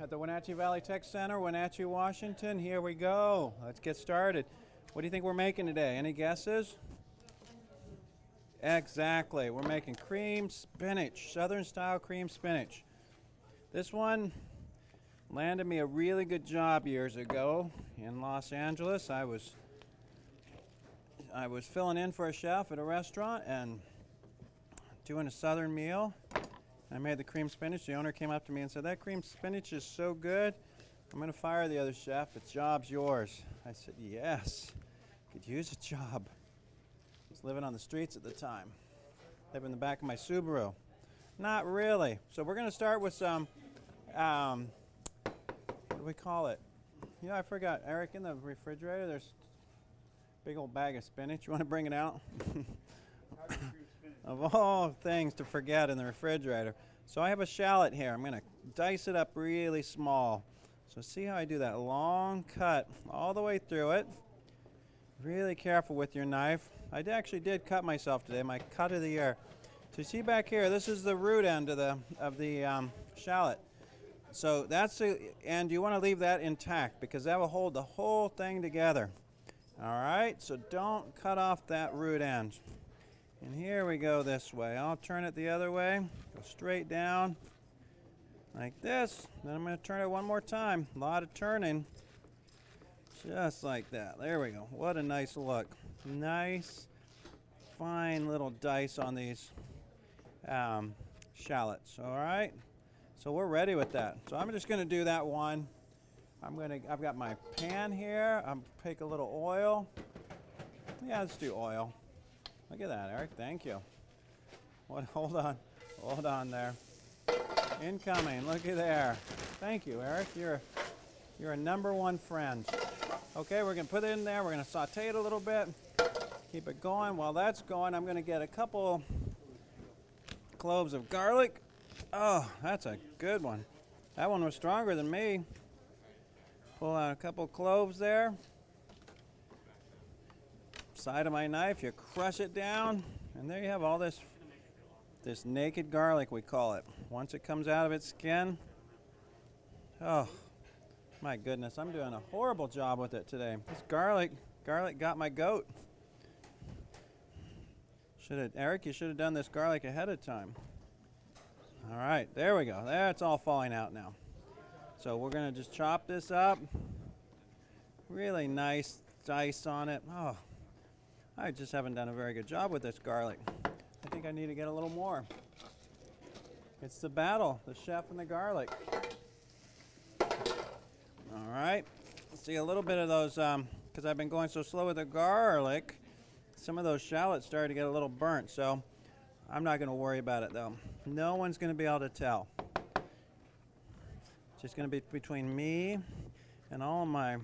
at the Wenatchee Valley Tech Center, Wenatchee, Washington. Here we go. Let's get started. What do you think we're making today? Any guesses? Exactly. We're making cream spinach, Southern style cream spinach. This one landed me a really good job years ago in Los Angeles. I was filling in for a chef at a restaurant and doing a southern meal. I made the cream spinach. The owner came up to me and said, "That cream spinach is so good, I'm going to fire the other chef. The job's yours." I said, "Yes, could use a job." I was living on the streets at the time. Living in the back of my Subaru. Not really. So we're going to start with some, what do we call it? You know, I forgot. Eric, in the refrigerator, there's a big old bag of spinach. You want to bring it out? Of all things to forget in the refrigerator. So I have a shallot here. I'm going to dice it up really small. So see how I do that long cut all the way through it. Really careful with your knife. I actually did cut myself today, my cut of the year. So you see back here, this is the root end of the shallot. So that's the end. You want to leave that intact because that will hold the whole thing together. All right, so don't cut off that root end. And here we go this way. I'll turn it the other way, go straight down like this. Then I'm going to turn it one more time. A lot of turning, just like that. There we go. What a nice look. Nice, fine little dice on these shallots. All right, so we're ready with that. So I'm just going to do that one. I've got my pan here. I'm take a little oil. Yeah, let's do oil. Look at that, Eric. Thank you. What? Hold on there. Incoming. Looky there. Thank you, Eric. You're a number one friend. Okay, we're gonna put it in there. We're gonna saute it a little bit. Keep it going. While that's going, I'm gonna get a couple cloves of garlic. Oh, that's a good one. That one was stronger than me. Pull out a couple cloves there. Side of my knife, you crush it down, and there you have all this naked garlic, we call it. Once it comes out of its skin, oh my goodness, I'm doing a horrible job with it today. This garlic got my goat. Eric, you should have done this garlic ahead of time. All right, there we go. That's all falling out now. So we're gonna just chop this up. Really nice dice on it. Oh, I just haven't done a very good job with this garlic. I think I need to get a little more. It's the battle, the chef and the garlic. All right, see a little bit of those, because I've been going so slow with the garlic, some of those shallots started to get a little burnt, so I'm not going to worry about it though. No one's going to be able to tell. It's just going to be between me and all of my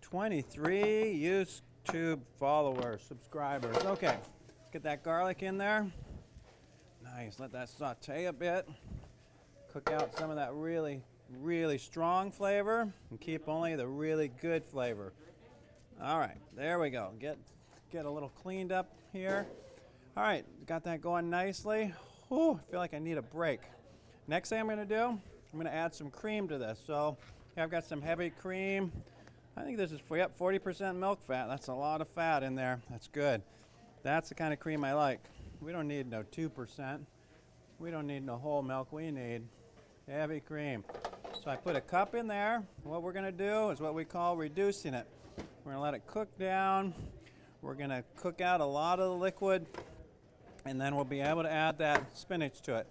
23 YouTube followers, subscribers. Okay, let's get that garlic in there. Nice, let that saute a bit. Cook out some of that really, really strong flavor and keep only the really good flavor. All right, there we go. Get a little cleaned up here. All right, got that going nicely. Whew, I feel like I need a break. Next thing I'm gonna do, I'm gonna add some cream to this. So here I've got some heavy cream. I think this is 40% milk fat. That's a lot of fat in there. That's good. That's the kind of cream I like. We don't need no 2%. We don't need no whole milk. We need heavy cream. So I put a cup in there. What we're gonna do is what we call reducing it. We're gonna let it cook down. We're gonna cook out a lot of the liquid, and then we'll be able to add that spinach to it.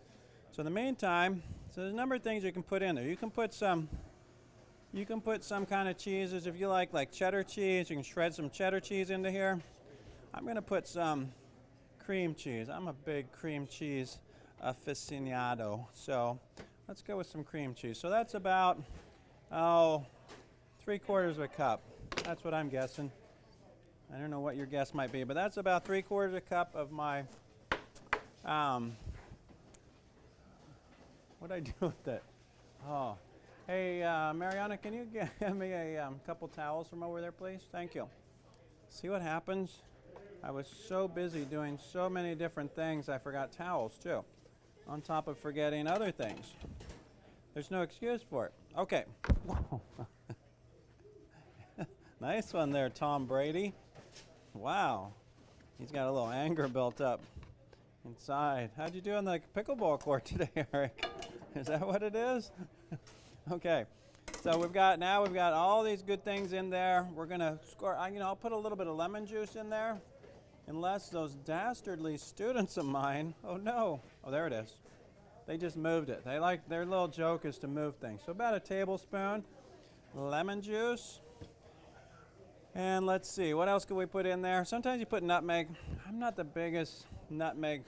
So in the meantime, so there's a number of things you can put in there. You can put some kind of cheeses if you like cheddar cheese. You can shred some cheddar cheese into here. I'm going to put some cream cheese. I'm a big cream cheese aficionado. So let's go with some cream cheese. So that's about, 3/4 of a cup. That's what I'm guessing. I don't know what your guess might be, but that's about 3/4 of a cup of my, what'd I do with it? Oh. Hey, Mariana, can you get me a couple towels from over there, please? Thank you. See what happens? I was so busy doing so many different things, I forgot towels, too, on top of forgetting other things. There's no excuse for it. Okay. Nice one there, Tom Brady. Wow. He's got a little anger built up inside. How'd you do on the pickleball court today, Eric? Is that what it is? Okay. So we've got all these good things in there. We're gonna score. I'll put a little bit of lemon juice in there, unless those dastardly students of mine. Oh no! Oh, there it is. They just moved it. Their little joke is to move things. So about a tablespoon lemon juice. And let's see, what else can we put in there? Sometimes you put nutmeg. I'm not the biggest nutmeg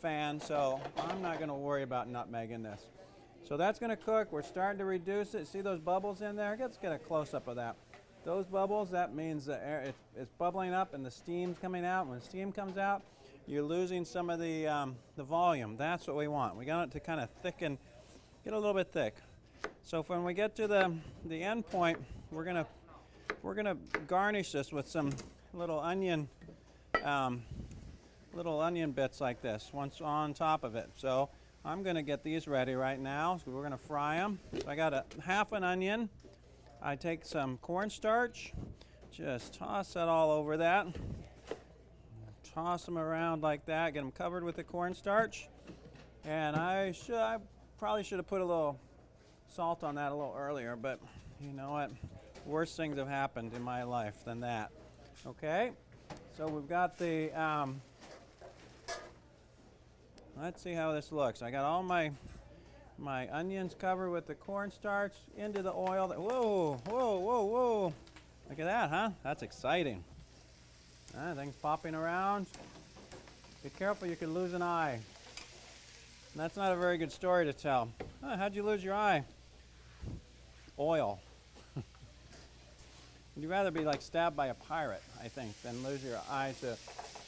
fan, so I'm not gonna worry about nutmeg in this. So that's gonna cook. We're starting to reduce it. See those bubbles in there? Let's get a close-up of that. Those bubbles, that means the air, it's bubbling up and the steam's coming out. When the steam comes out, you're losing some of the volume. That's what we want. We want it to kind of thicken, get a little bit thick. So when we get to the end point, we're gonna garnish this with some little onion bits like this, once on top of it. So I'm gonna get these ready right now. So we're gonna fry them. So I got half an onion. I take some cornstarch, just toss that all over that. Toss them around like that, get them covered with the cornstarch. And I probably should have put a little salt on that a little earlier, but you know what? Worse things have happened in my life than that. Okay, so we've got the, let's see how this looks. I got all my onions covered with the cornstarch into the oil. Whoa, whoa, whoa, whoa. Look at that, huh? That's exciting. Things popping around. Be careful, you could lose an eye. That's not a very good story to tell. How'd you lose your eye? Oil. You'd rather be like stabbed by a pirate, I think, than lose your eye to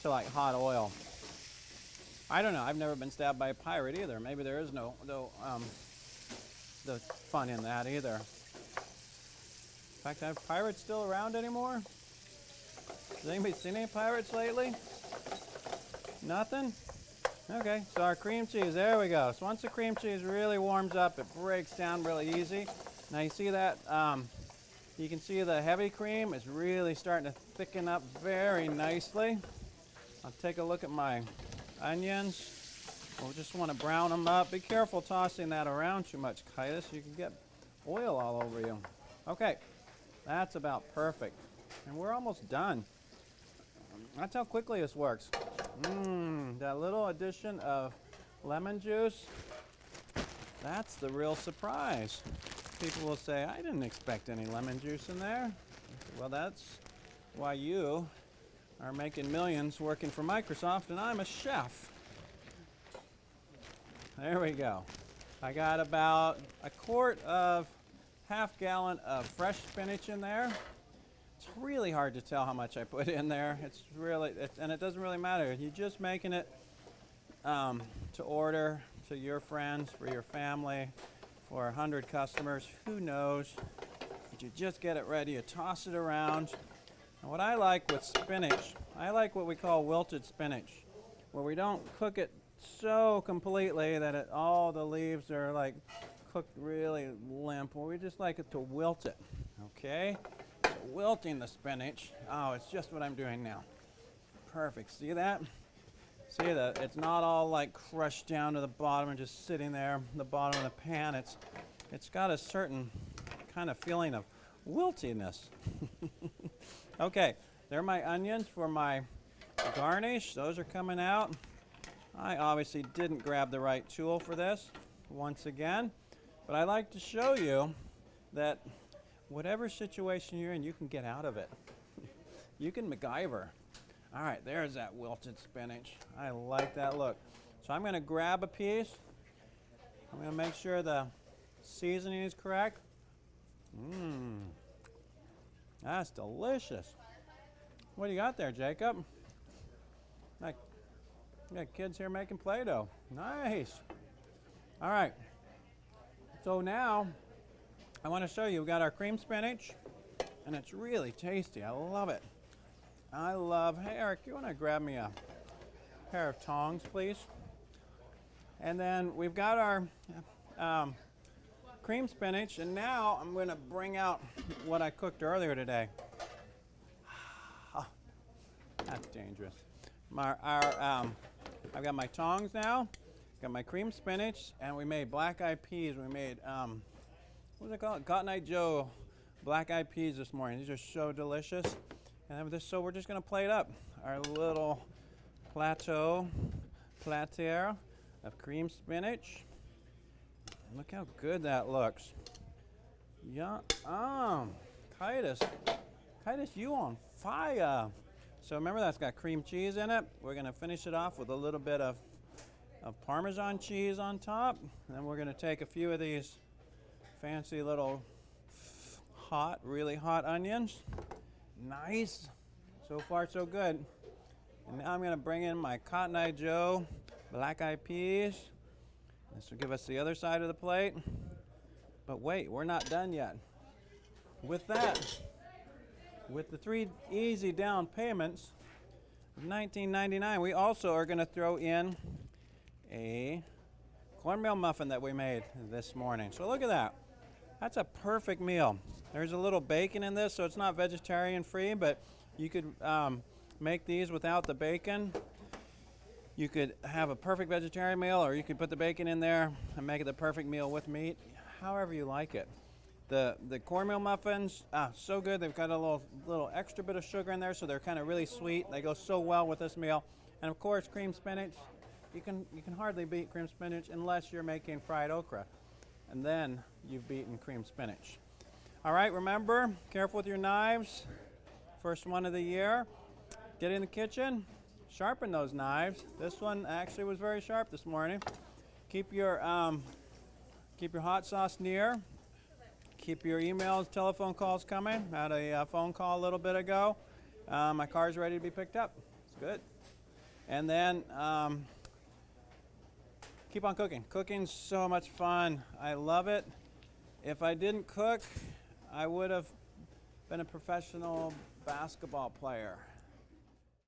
like hot oil. I don't know. I've never been stabbed by a pirate either. Maybe there is no the fun in that either. In fact, are pirates still around anymore? Has anybody seen any pirates lately? Nothing? Okay, so our cream cheese, there we go. So once the cream cheese really warms up, it breaks down really easy. Now you see that, you can see the heavy cream is really starting to thicken up very nicely. I'll take a look at my onions. We'll just want to brown them up. Be careful tossing that around too much, Titus. You can get oil all over you. Okay, that's about perfect. And we're almost done. That's how quickly this works. That little addition of lemon juice, that's the real surprise. People will say, I didn't expect any lemon juice in there. Well, that's why you are making millions working for Microsoft and I'm a chef. There we go. I got about a quart of half gallon of fresh spinach in there. It's really hard to tell how much I put in there. And it doesn't really matter. You're just making it to order to your friends, for your family, for 100 customers. Who knows? But you just get it ready. You toss it around. And what I like with spinach, I like what we call wilted spinach, where we don't cook it so completely that all the leaves are like cooked really limp. Well, we just like it to wilt it. Okay? Wilting the spinach. Oh, it's just what I'm doing now. Perfect. See that? See that? It's not all like crushed down to the bottom and just sitting there in the bottom of the pan. It's got a certain kind of feeling of wiltiness. Okay, there are my onions for my garnish. Those are coming out. I obviously didn't grab the right tool for this once again, but I like to show you that whatever situation you're in, you can get out of it. You can MacGyver. All right, there's that wilted spinach. I like that look. So I'm going to grab a piece. I'm going to make sure the seasoning is correct. That's delicious. What do you got there, Jacob? Like, you got kids here making Play-Doh. Nice. All right. So now I want to show you, we've got our cream spinach, and it's really tasty. I love it. Hey, Eric, you want to grab me a pair of tongs, please? And then we've got our cream spinach, and now I'm going to bring out what I cooked earlier today. Oh, that's dangerous. I've got my tongs now, got my cream spinach, and we made black-eyed peas. We made, what's it called? Cotton Eye Joe black-eyed peas this morning. These are so delicious. And so we're just going to plate up our little platter of cream spinach. Look how good that looks. Yeah, Titus, you on fire. So remember, that's got cream cheese in it. We're gonna finish it off with a little bit of Parmesan cheese on top. And then we're gonna take a few of these fancy little really hot onions. Nice. So far, so good. And now I'm gonna bring in my Cotton Eye Joe black-eyed peas. This will give us the other side of the plate. But wait, we're not done yet. With that, with the 3 easy down payments of $19.99, we also are going to throw in a cornmeal muffin that we made this morning. So look at that. That's a perfect meal. There's a little bacon in this, so it's not vegetarian free, but you could make these without the bacon. You could have a perfect vegetarian meal, or you could put the bacon in there and make it the perfect meal with meat, however you like it. The cornmeal muffins, so good. They've got a little extra bit of sugar in there, so they're kind of really sweet. They go so well with this meal. And of course, cream spinach. You can hardly beat cream spinach unless you're making fried okra, and then you've beaten cream spinach. All right, remember, careful with your knives. First one of the year. Get in the kitchen. Sharpen those knives. This one actually was very sharp this morning. Keep your hot sauce near. Keep your emails, telephone calls coming. I had a phone call a little bit ago. My car's ready to be picked up. It's good. And then keep on cooking. Cooking's so much fun. I love it. If I didn't cook, I would have been a professional basketball player.